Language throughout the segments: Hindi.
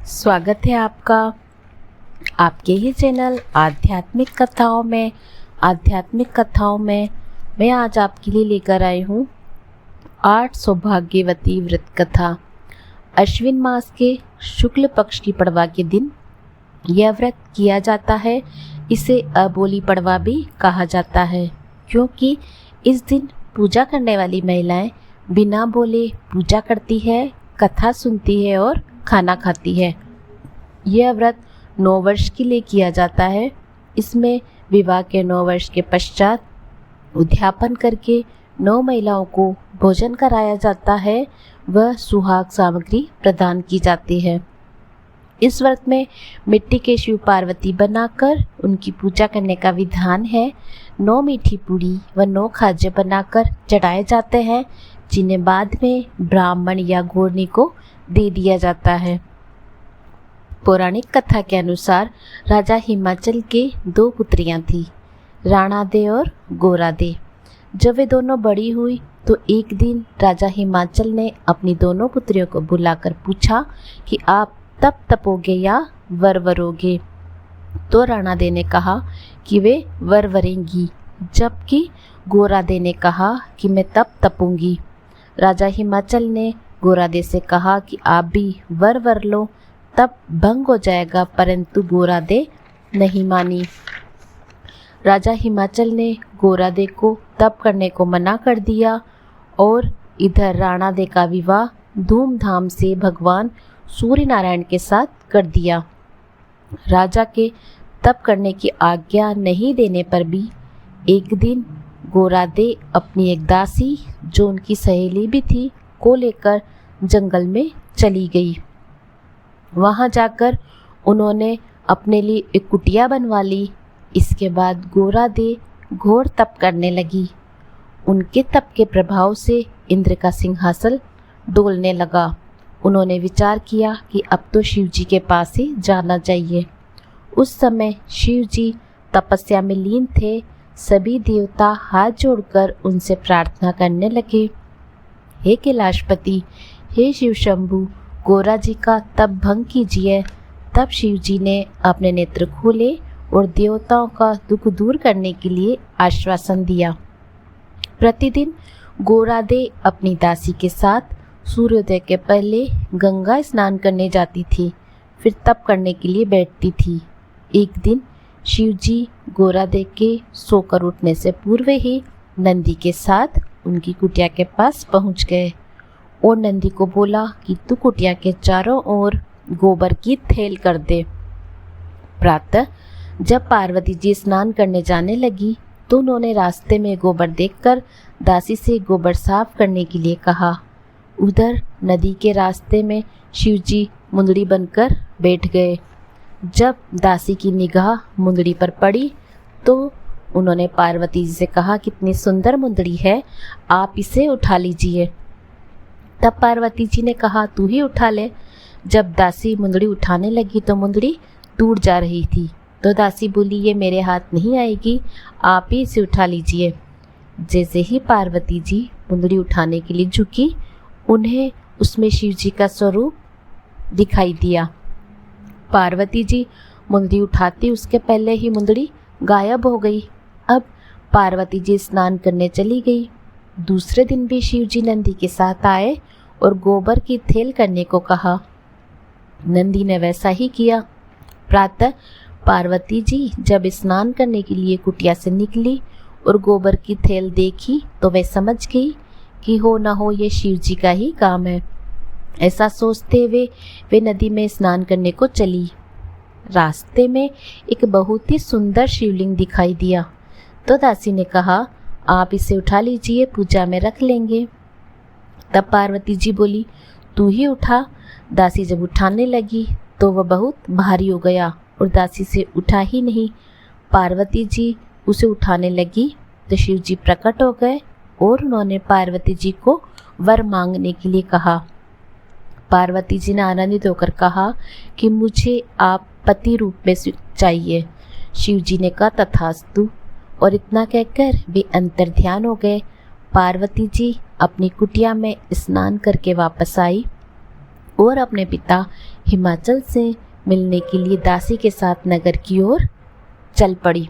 स्वागत है आपका आपके ही चैनल आध्यात्मिक कथाओं में मैं आज आपके लिए लेकर आई हूँ 8 सौभाग्यवती व्रत कथा। अश्विन मास के शुक्ल पक्ष की पड़वा के दिन यह व्रत किया जाता है। इसे अबोली पड़वा भी कहा जाता है, क्योंकि इस दिन पूजा करने वाली महिलाएं बिना बोले पूजा करती है, कथा सुनती है और खाना खाती है। यह व्रत 9 वर्ष के लिए किया जाता है। इसमें विवाह के 9 वर्ष के पश्चात उद्यापन करके 9 महिलाओं को भोजन कराया जाता है, वह सुहाग सामग्री प्रदान की जाती है। इस व्रत में मिट्टी के शिव पार्वती बनाकर उनकी पूजा करने का विधान है। 9 मीठी पूड़ी व 9 खाजे बनाकर चढ़ाए जाते हैं, जिन्हें बाद में ब्राह्मण या घोरनी को दे दिया जाता है। पौराणिक कथा के अनुसार राजा हिमाचल के 2 पुत्रियां थीं, राणा दे और गोरा दे। जब वे दोनों बड़ी हुई तो एक दिन राजा हिमाचल ने अपनी दोनों पुत्रियों को बुलाकर पूछा कि आप तप तपोगे या वर वरोगे। तो राणा दे ने कहा कि वे वर वरेंगी, जबकि गोरा दे ने कहा कि मैं तप तपूंगी। राजा हिमाचल ने गोरा दे से कहा कि आप भी वर लो, तब भंग हो जाएगा, परंतु गोरा दे नहीं मानी। राजा हिमाचल ने गोरा दे को तप करने को मना कर दिया और इधर राणा दे का विवाह धूमधाम से भगवान सूर्य नारायण के साथ कर दिया। राजा के तप करने की आज्ञा नहीं देने पर भी एक दिन गोरा दे अपनी एक दासी, जो उनकी सहेली भी थी, को लेकर जंगल में चली गई। वहां जाकर उन्होंने अपने लिए एक कुटिया बनवा ली। इसके बाद गोरा दे घोर तप करने लगी। उनके तप के प्रभाव से इंद्र का सिंहासन डोलने लगा। उन्होंने विचार किया कि अब तो शिव जी के पास ही जाना चाहिए। उस समय शिव जी तपस्या में लीन थे। सभी देवता हाथ जोड़कर उनसे प्रार्थना करने लगे, हे कैलाशपति, हे शिव शंभु, गोरा जी का तप भंग कीजिए। तब शिव जी ने अपने नेत्र खोले और देवताओं का दुख दूर करने के लिए आश्वासन दिया। प्रतिदिन गोरा दे अपनी दासी के साथ सूर्योदय के पहले गंगा स्नान करने जाती थी, फिर तप करने के लिए बैठती थी। एक दिन शिव जी गोरा दे के सोकर उठने से पूर्व ही नंदी के साथ उनकी कुटिया के पास पहुंच गए और नंदी को बोला कि तू कुटिया के चारों ओर गोबर की थैल कर दे। प्रातः जब पार्वती जी स्नान करने जाने लगी तो उन्होंने रास्ते में गोबर देखकर दासी से गोबर साफ करने के लिए कहा। उधर नदी के रास्ते में शिव जी मुंदड़ी बनकर बैठ गए। जब दासी की निगाह मुंदड़ी पर पड़ी तो उन्होंने पार्वती जी से कहा, कितनी सुंदर मुंदड़ी है, आप इसे उठा लीजिए। तब पार्वती जी ने कहा, तू ही उठा ले। जब दासी मुंदड़ी उठाने लगी तो मुंदड़ी टूट जा रही थी, तो दासी बोली, ये मेरे हाथ नहीं आएगी, आप ही इसे उठा लीजिए। जैसे ही पार्वती जी मुंदड़ी उठाने के लिए झुकी, उन्हें उसमें शिव जी का स्वरूप दिखाई दिया। पार्वती जी मुंदड़ी उठाती उसके पहले ही मुंदड़ी गायब हो गई। अब पार्वती जी स्नान करने चली गई। दूसरे दिन भी शिव जी नंदी के साथ आए और गोबर की थैल करने को कहा। नंदी ने वैसा ही किया। प्रातः पार्वती जी जब स्नान करने के लिए कुटिया से निकली और गोबर की थैल देखी तो वे समझ गई कि हो ना हो ये शिव जी का ही काम है। ऐसा सोचते हुए वे नदी में स्नान करने को चली। रास्ते में एक बहुत ही सुंदर शिवलिंग दिखाई दिया, तो दासी ने कहा, आप इसे उठा लीजिए, पूजा में रख लेंगे। तब पार्वती जी बोली, तू ही उठा। दासी जब उठाने लगी तो वह बहुत भारी हो गया और दासी से उठा ही नहीं। पार्वती जी उसे उठाने लगी तो शिव जी प्रकट हो गए और उन्होंने पार्वती जी को वर मांगने के लिए कहा। पार्वती जी ने आनंदित होकर कहा कि मुझे आप पति रूप में चाहिए। शिव जी ने कहा, तथास्तु, और इतना कहकर वे अंतर ध्यान हो गए। पार्वती जी अपनी कुटिया में स्नान करके वापस आई और अपने पिता हिमाचल से मिलने के लिए दासी के साथ नगर की ओर चल पड़ी।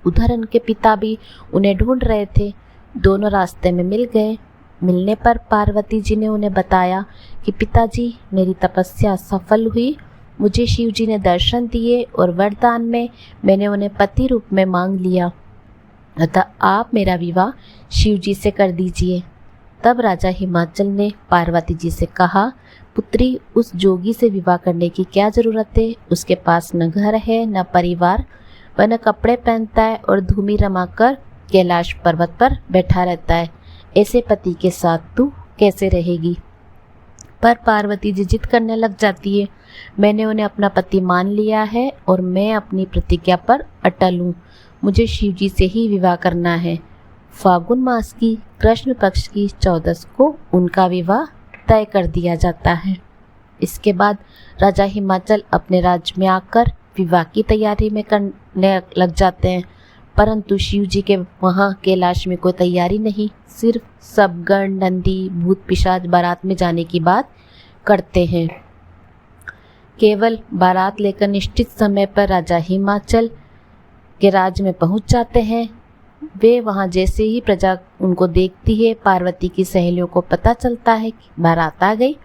उधर उनके पिता भी उन्हें ढूंढ रहे थे। दोनों रास्ते में मिल गए। मिलने पर पार्वती जी ने उन्हें बताया कि पिताजी, मेरी तपस्या सफल हुई। मुझे शिव जी ने दर्शन दिए और वरदान में मैंने उन्हें पति रूप में मांग लिया, अतः आप मेरा विवाह शिव जी से कर दीजिए। तब राजा हिमाचल ने पार्वती जी से कहा, पुत्री, उस जोगी से विवाह करने की क्या जरूरत है? उसके पास न घर है, न परिवार, वह न कपड़े पहनता है और धूमि रमाकर कैलाश पर्वत पर बैठा रहता है। ऐसे पति के साथ तू कैसे रहेगी? पर पार्वती जी जिद करने लग जाती है। मैंने उन्हें अपना पति मान लिया है और मैं अपनी प्रतिज्ञा पर अटल हूँ। मुझे शिव जी से ही विवाह करना है। फागुन मास की कृष्ण पक्ष की 14 को उनका विवाह तय कर दिया जाता है। इसके बाद राजा हिमाचल अपने राज्य में आकर विवाह की तैयारी में करने लग जाते हैं, परंतु शिव जी के वहाँ कैलाश में कोई तैयारी नहीं। सिर्फ सब गण, नंदी, भूत पिशाच बारात में जाने की बात करते हैं। केवल बारात लेकर निश्चित समय पर राजा हिमाचल के राज्य में पहुंच जाते हैं। वे वहां जैसे ही प्रजा उनको देखती है, पार्वती की सहेलियों को पता चलता है कि बारात आ गई।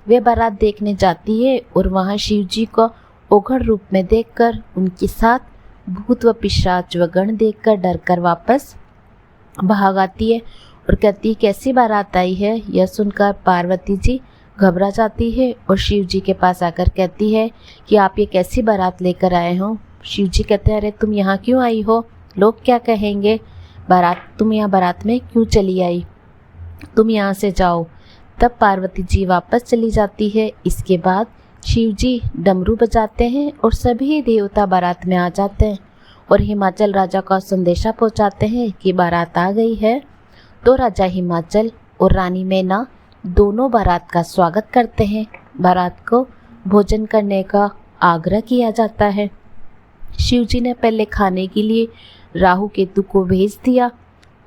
वे बारात देखने जाती है और वहां शिव जी को ओघड़ रूप में देखकर उनके साथ भूत व पिशाच व गण देखकर डरकर वापस भाग आती है और कहती है, कैसी बारात आई है? यह सुनकर पार्वती जी घबरा जाती है और शिव जी के पास आकर कहती है कि आप ये कैसी बारात लेकर आए हो? शिव जी कहते हैं, अरे तुम यहाँ क्यों आई हो? लोग क्या कहेंगे? तुम यहाँ बारात में क्यों चली आई? तुम यहाँ से जाओ। तब पार्वती जी वापस चली जाती है। इसके बाद शिव जी डमरू बजाते हैं और सभी देवता बारात में आ जाते हैं और हिमाचल राजा का संदेशा पहुँचाते हैं कि बारात आ गई है। तो राजा हिमाचल और रानी मैना दोनों बारात का स्वागत करते हैं। बारात को भोजन करने का आग्रह किया जाता है। शिव जी ने पहले खाने के लिए राहु केतु को भेज दिया।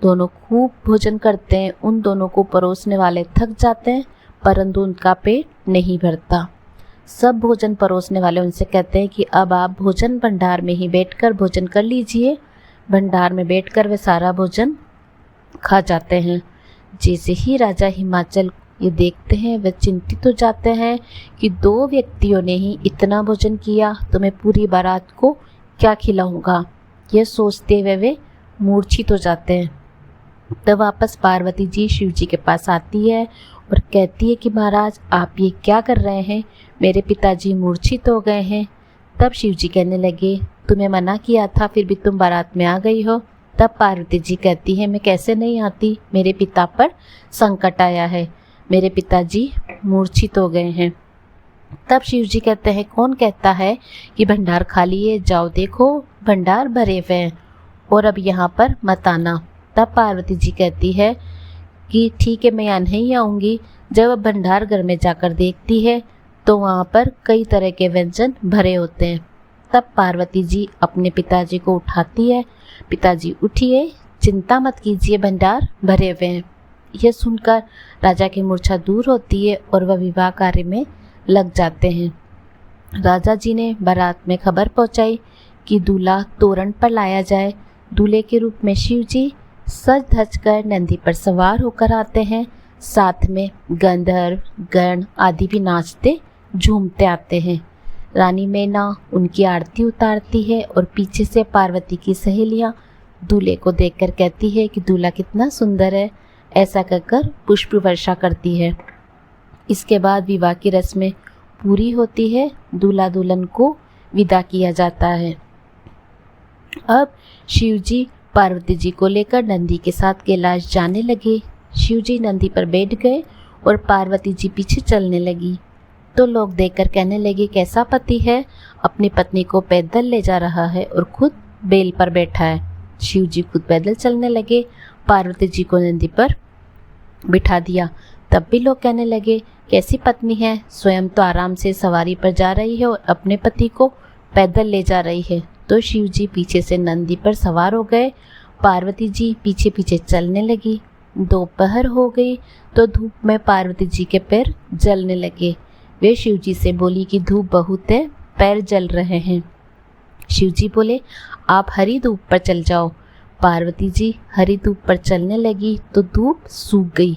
दोनों खूब भोजन करते हैं। उन दोनों को परोसने वाले थक जाते हैं, परंतु उनका पेट नहीं भरता। सब भोजन परोसने वाले उनसे कहते हैं कि अब आप भोजन भंडार में ही बैठकर भोजन कर लीजिए। भंडार में बैठकर वे सारा भोजन खा जाते हैं। जैसे ही राजा हिमाचल ये देखते हैं, वे चिंतित हो जाते हैं कि 2 व्यक्तियों ने ही इतना भोजन किया, तो मैं पूरी बारात को क्या खिलाऊंगा? यह सोचते हुए वे मूर्छित हो जाते हैं। तब वापस पार्वती जी शिव जी के पास आती है और कहती है कि महाराज, आप ये क्या कर रहे हैं? मेरे पिताजी मूर्छित हो गए हैं। तब शिव जी कहने लगे, तुम्हें मना किया था, फिर भी तुम बारात में आ गई हो। तब पार्वती जी कहती है, मैं कैसे नहीं आती? मेरे पिता पर संकट आया है, मेरे पिताजी मूर्छित हो गए हैं। तब शिव जी कहते हैं, कौन कहता है कि भंडार खाली है? जाओ देखो, भंडार भरे हुए हैं और अब यहाँ पर मत आना। तब पार्वती जी कहती है कि ठीक है, मैं यहाँ नहीं आऊँगी। जब अब भंडार घर में जाकर देखती है तो वहाँ पर कई तरह के व्यंजन भरे होते हैं। तब पार्वती जी अपने पिताजी को उठाती है, पिताजी उठिए, चिंता मत कीजिए, भंडार भरे हुए हैं। यह सुनकर राजा की मूर्छा दूर होती है और वह विवाह कार्य में लग जाते हैं। राजा जी ने बारात में खबर पहुंचाई कि दूल्हा तोरण पर लाया जाए। दूल्हे के रूप में शिव जी सज धज कर नंदी पर सवार होकर आते हैं। साथ में गंधर्व, गण आदि भी नाचते झूमते आते हैं। रानी मैना उनकी आरती उतारती है और पीछे से पार्वती की सहेलियां दूल्हे को देखकर कहती है कि दूल्हा कितना सुंदर है। ऐसा कहकर पुष्प वर्षा करती है। इसके बाद विवाह की रस्में पूरी होती है। दूल्हा दुल्हन को विदा किया जाता है। अब शिव जी पार्वती जी को लेकर नंदी के साथ कैलाश जाने लगे। शिव जी नंदी पर बैठ गए और पार्वती जी पीछे चलने लगी। तो लोग देखकर कहने लगे, कैसा पति है, अपनी पत्नी को पैदल ले जा रहा है और खुद बेल पर बैठा है। शिव जी खुद पैदल चलने लगे, पार्वती जी को नंदी पर बिठा दिया। तब भी लोग कहने लगे, कैसी पत्नी है, स्वयं तो आराम से सवारी पर जा रही है और अपने पति को पैदल ले जा रही है। तो शिव जी पीछे से नंदी पर सवार हो गए, पार्वती जी पीछे पीछे चलने लगी। दोपहर हो गई तो धूप में पार्वती जी के पैर जलने लगे। वे शिवजी से बोली कि धूप बहुत है, पैर जल रहे हैं। शिवजी बोले आप हरी धूप पर चल जाओ। पार्वती जी हरी धूप पर चलने लगी तो धूप सूख गई।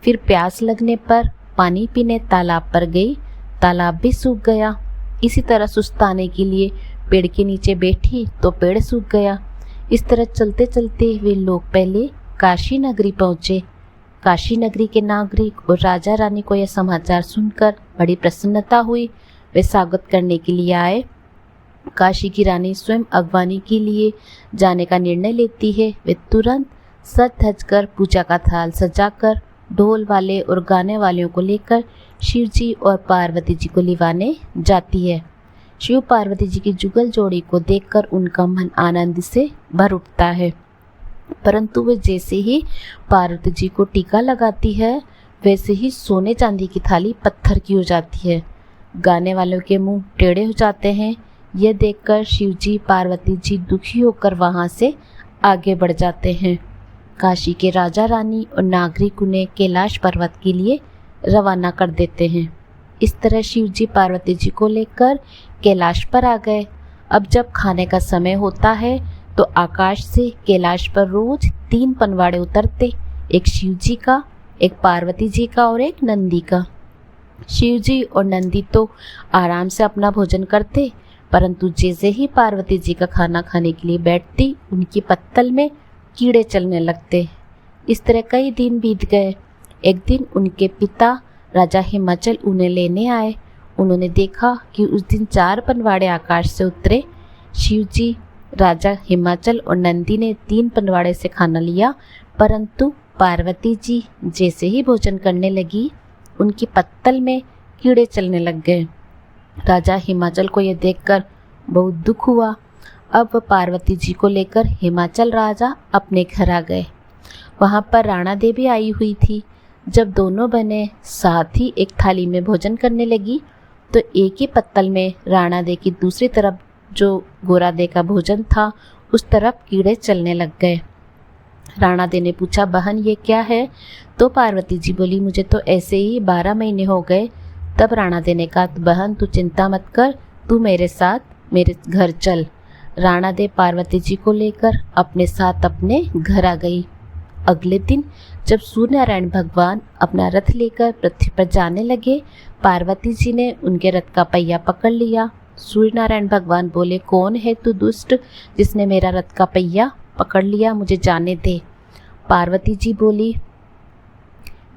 फिर प्यास लगने पर पानी पीने तालाब पर गई, तालाब भी सूख गया। इसी तरह सुस्ताने के लिए पेड़ के नीचे बैठी तो पेड़ सूख गया। इस तरह चलते चलते वे लोग पहले काशी नगरी पहुँचे। काशी नगरी के नागरिक और राजा रानी को यह समाचार सुनकर बड़ी प्रसन्नता हुई। वे स्वागत करने के लिए आए। काशी की रानी स्वयं अगवानी के लिए जाने का निर्णय लेती है। वे तुरंत सज धज कर पूजा का थाल सजाकर ढोल वाले और गाने वालों को लेकर शिव जी और पार्वती जी को लिवाने जाती है। शिव पार्वती जी की जुगल जोड़ी को देखकर उनका मन आनंद से भर उठता है। परंतु वे जैसे ही पार्वती जी को टीका लगाती है वैसे ही सोने चांदी की थाली पत्थर की हो जाती है। गाने वालों के मुंह टेढ़े हो जाते हैं। यह देखकर शिवजी पार्वती जी दुखी होकर वहां से आगे बढ़ जाते हैं। काशी के राजा रानी और नागरिक उन्हें कैलाश पर्वत के लिए रवाना कर देते हैं। इस तरह शिवजी पार्वती जी को लेकर कैलाश पर आ गए। अब जब खाने का समय होता है तो आकाश से कैलाश पर रोज 3 पनवाड़े उतरते, एक शिवजी का, एक पार्वती जी का और एक नंदी का। शिवजी और नंदी तो आराम से अपना भोजन करते, परंतु जैसे ही पार्वती जी का खाना खाने के लिए बैठती उनकी पत्तल में कीड़े चलने लगते। इस तरह कई दिन बीत गए। एक दिन उनके पिता राजा हिमाचल उन्हें लेने आए। उन्होंने देखा कि उस दिन 4 पनवाड़े आकाश से उतरे। शिवजी, राजा हिमाचल और नंदी ने 3 पनवाड़े से खाना लिया, परंतु पार्वती जी जैसे ही भोजन करने लगी उनकी पत्तल में कीड़े चलने लग गए। राजा हिमाचल को यह देखकर बहुत दुख हुआ। अब वह पार्वती जी को लेकर हिमाचल राजा अपने घर आ गए। वहाँ पर राणा देवी आई हुई थी। जब दोनों बहनें साथ ही एक थाली में भोजन करने लगी तो एक ही पत्तल में राणा दे की दूसरी तरफ जो गोरा दे का भोजन था उस तरफ कीड़े चलने लग गए। राणा दे ने पूछा बहन ये क्या है? तो पार्वती जी बोली मुझे तो ऐसे ही 12 महीने हो गए। तब राणा दे ने कहा बहन तू चिंता मत कर, तू मेरे साथ मेरे घर चल। राणा दे पार्वती जी को लेकर अपने साथ अपने घर आ गई। अगले दिन जब सूर्यनारायण भगवान अपना रथ लेकर पृथ्वी पर जाने लगे, पार्वती जी ने उनके रथ का पहिया पकड़ लिया। सूर्यनारायण भगवान बोले कौन है तू दुष्ट जिसने मेरा रथ का पहिया पकड़ लिया, मुझे जाने दे। पार्वती जी बोली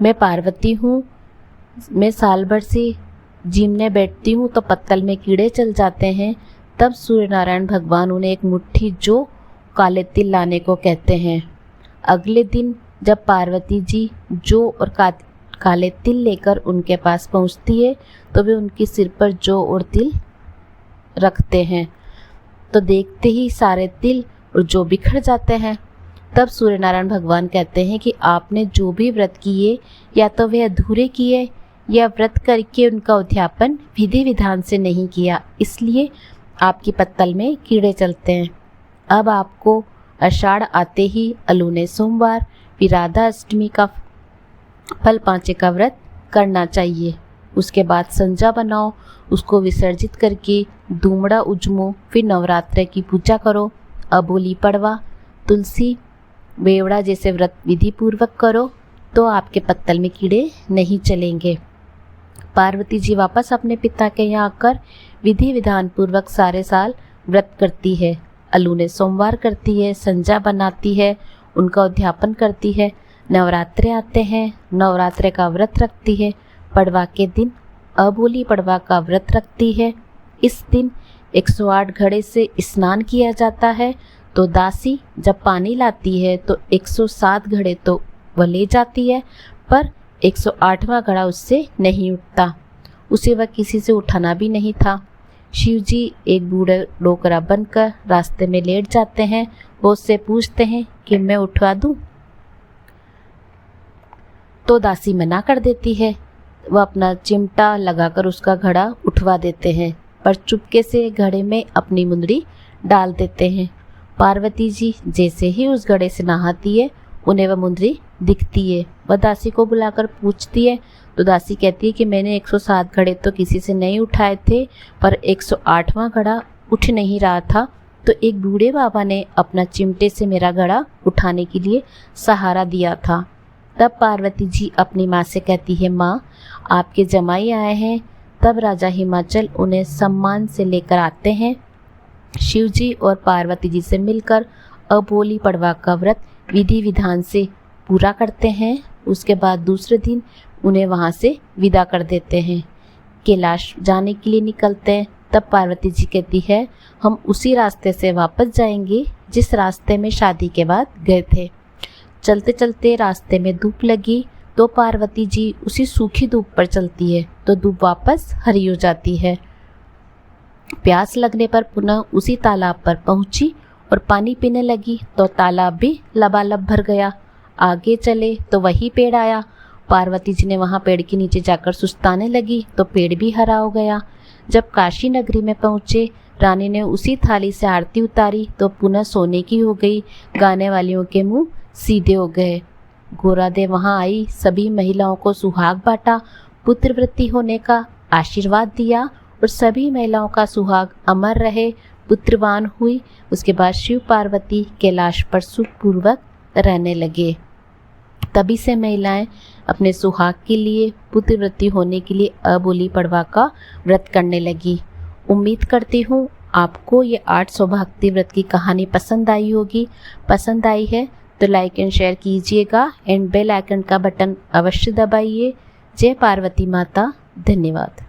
मैं पार्वती हूँ, मैं साल भर से जिमने बैठती हूँ तो पत्तल में कीड़े चल जाते हैं। तब सूर्यनारायण भगवान उन्हें एक मुट्ठी जो काले तिल लाने को कहते हैं। अगले दिन जब पार्वती जी जो और काले तिल लेकर उनके पास पहुँचती है तो वे उनके सिर पर जो और तिल रखते हैं तो देखते ही सारे तिल और जो बिखर जाते हैं। तब सूर्यनारायण भगवान कहते हैं कि आपने जो भी व्रत किए या तो वे अधूरे किए या व्रत करके उनका उद्यापन विधि विधान से नहीं किया, इसलिए आपकी पत्तल में कीड़े चलते हैं। अब आपको आषाढ़ आते ही अलूने सोमवार फिर राधा अष्टमी का फल पांचे का व्रत करना चाहिए। उसके बाद संजा बनाओ, उसको विसर्जित करके धूमड़ा उजमो, फिर नवरात्र की पूजा करो। अबोली पड़वा, तुलसी, बेवड़ा जैसे व्रत विधि पूर्वक करो तो आपके पत्तल में कीड़े नहीं चलेंगे। पार्वती जी वापस अपने पिता के यहाँ आकर विधि विधान पूर्वक सारे साल व्रत करती है। अलूने सोमवार करती है, संजा बनाती है, उनका उद्यापन करती है। नवरात्रे आते हैं, नवरात्रे का व्रत रखती है। पड़वा के दिन अबोली पड़वा का व्रत रखती है। इस दिन 108 घड़े से स्नान किया जाता है। तो दासी जब पानी लाती है तो 107 घड़े तो वह ले जाती है, पर 108वां घड़ा उससे नहीं उठता। उसे वह किसी से उठाना भी नहीं था। शिवजी एक बूढ़े डोकरा बनकर रास्ते में लेट जाते हैं। वो उससे पूछते हैं कि मैं उठवा दूं? तो दासी मना कर देती है। वह अपना चिमटा लगाकर उसका घड़ा उठवा देते हैं, पर चुपके से घड़े में अपनी मुंदरी डाल देते हैं। पार्वती जी जैसे ही उस घड़े से नहाती है उन्हें वह मुंदरी दिखती है। वह दासी को बुलाकर पूछती है तो दासी कहती है कि मैंने 107 घड़े तो किसी से नहीं उठाए थे, पर 108वां घड़ा उठ नहीं रहा था, तो एक बूढ़े बाबा ने अपना चिमटे से मेरा घड़ा उठाने के लिए सहारा दिया था। तब पार्वती जी अपनी माँ से कहती है, माँ आपके जमाई आए हैं। तब राजा हिमाचल उन्हें सम्मान से लेकर आते हैं। शिव जी और पार्वती जी से मिलकर अबोली पड़वा का व्रत विधि विधान से पूरा करते हैं। उसके बाद दूसरे दिन उन्हें वहाँ से विदा कर देते हैं। कैलाश जाने के लिए निकलते हैं। तब पार्वती जी कहती है, हम उसी रास्ते से वापस जाएंगे जिस रास्ते में शादी के बाद गए थे। चलते चलते रास्ते में धूप लगी तो पार्वती जी उसी सूखी धूप पर चलती है तो धूप वापस हरी हो जाती है। प्यास लगने पर पुनः उसी तालाब पर पहुंची और पानी पीने लगी तो तालाब भी लबालब भर गया। आगे चले तो वही पेड़ आया। पार्वती जी ने वहाँ पेड़ के नीचे जाकर सुस्ताने लगी तो पेड़ भी हरा हो गया। जब काशी नगरी में पहुँचे, रानी ने उसी थाली से आरती उतारी तो पुनः सोने की हो गई। गाने वालियों के मुंह सीधे हो गए। गोरादेव वहाँ आई, सभी महिलाओं को सुहाग बांटा, पुत्रवृत्ति होने का आशीर्वाद दिया और सभी महिलाओं का सुहाग अमर रहे, पुत्रवान हुई। उसके बाद शिव पार्वती कैलाश पर सुखपूर्वक रहने लगे। तभी से महिलाएं अपने सुहाग के लिए, पुत्रवृत्ति होने के लिए अबोली पड़वा का व्रत करने लगी। उम्मीद करती हूँ आपको ये 8 सौभाग्यवती व्रत की कहानी पसंद आई होगी। पसंद आई है तो लाइक एंड शेयर कीजिएगा एंड बेल आइकन का बटन अवश्य दबाइए। जय पार्वती माता। धन्यवाद।